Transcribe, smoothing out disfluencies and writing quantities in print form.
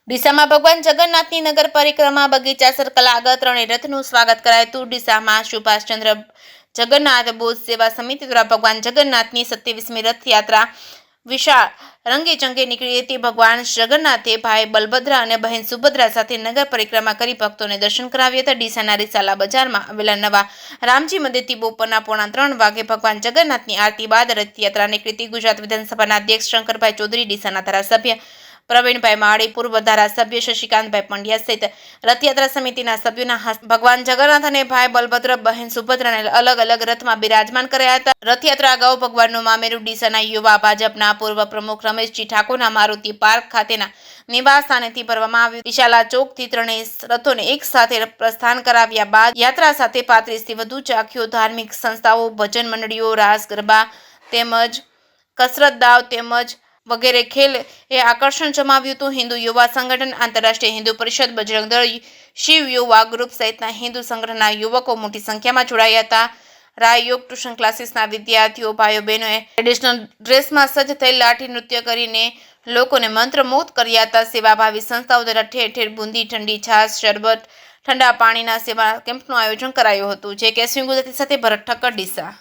ડીસામાં ભગવાન જગન્નાથની નગર પરિક્રમા બગીચા સર્કલ આગળ ત્રણેય રથનું સ્વાગત કરાયું હતું। ડીસામાં સુભાષચંદ્ર જગન્નાથ બોધ સેવા સમિતિ દ્વારા ભગવાન જગન્નાથની 27મી રથયાત્રા વિશાળ રંગેચંગે નીકળી હતી। ભગવાન જગન્નાથે ભાઈ બલભદ્ર અને બહેન સુભદ્રા સાથે નગર પરિક્રમા કરી ભક્તોને દર્શન કરાવ્યા હતા। ડીસાના રિસાલા બજારમાં આવેલા નવા રામજી મંદિરથી બપોરના 2:45 વાગે ભગવાન જગન્નાથની આરતી બાદ રથયાત્રા નીકળી હતી। ગુજરાત વિધાનસભાના અધ્યક્ષ શંકરભાઈ ચૌધરી, ડીસાના ધારાસભ્ય પ્રવીણભાઈ માળી, પૂર્વ ધારાસભ્ય શશિકાંતભાઈ પંડ્યા સહિત રથયાત્રા સમિતિના સભ્યોના હસ્તે ભગવાન જગન્નાથ અને ભાઈ બલભદ્ર, બહેન સુભદ્રાને અલગ અલગ રથમાં બિરાજમાન કરાયા હતા। રથયાત્રા અગાઉ ભગવાનનું મામેરું ડીસાના યુવા ભાજપના પૂર્વ પ્રમુખ રમેશજી ઠાકોરના મારુતિ પાર્ક ખાતેના નિવાસ સ્થાનેથી ભરવામાં આવ્યું। વિશાલા ચોકથી ત્રણેય રથોને એક સાથે પ્રસ્થાન કરાવ્યા બાદ યાત્રા સાથે 35થી વધુ ઝાંખીઓ, ધાર્મિક સંસ્થાઓ, ભજન મંડળીઓ, રાસ ગરબા તેમજ કસરત દાવ તેમજ વગેરે ખેલ એ આકર્ષણ જમાવ્યું હતું। હિન્દુ યુવા સંગઠન, આંતરરાષ્ટ્રીય હિન્દુ પરિષદ, બજરંગ દળ, શિવ યુવા ગ્રુપ સહિતના હિન્દુ સંગઠનના યુવકો મોટી સંખ્યામાં જોડાયા હતા। રાય યોગ ટ્યુશન ક્લાસીસના વિદ્યાર્થીઓ, ભાઈઓ બહેનોએ ટ્રેડિશનલ ડ્રેસમાં સજ્જ થઈ લાઠી નૃત્ય કરીને લોકોને મંત્રમુગ્ધ કર્યા હતા। સેવાભાવી સંસ્થાઓ દ્વારા ઠેર ઠેર બુંદી, ઠંડી છાશ, શરબત, ઠંડા પાણીના સેવા કેમ્પનું આયોજન કરાયું હતું। જે કે ગુજરાતી સાથે ભરત ઠક્કર, ડીસા।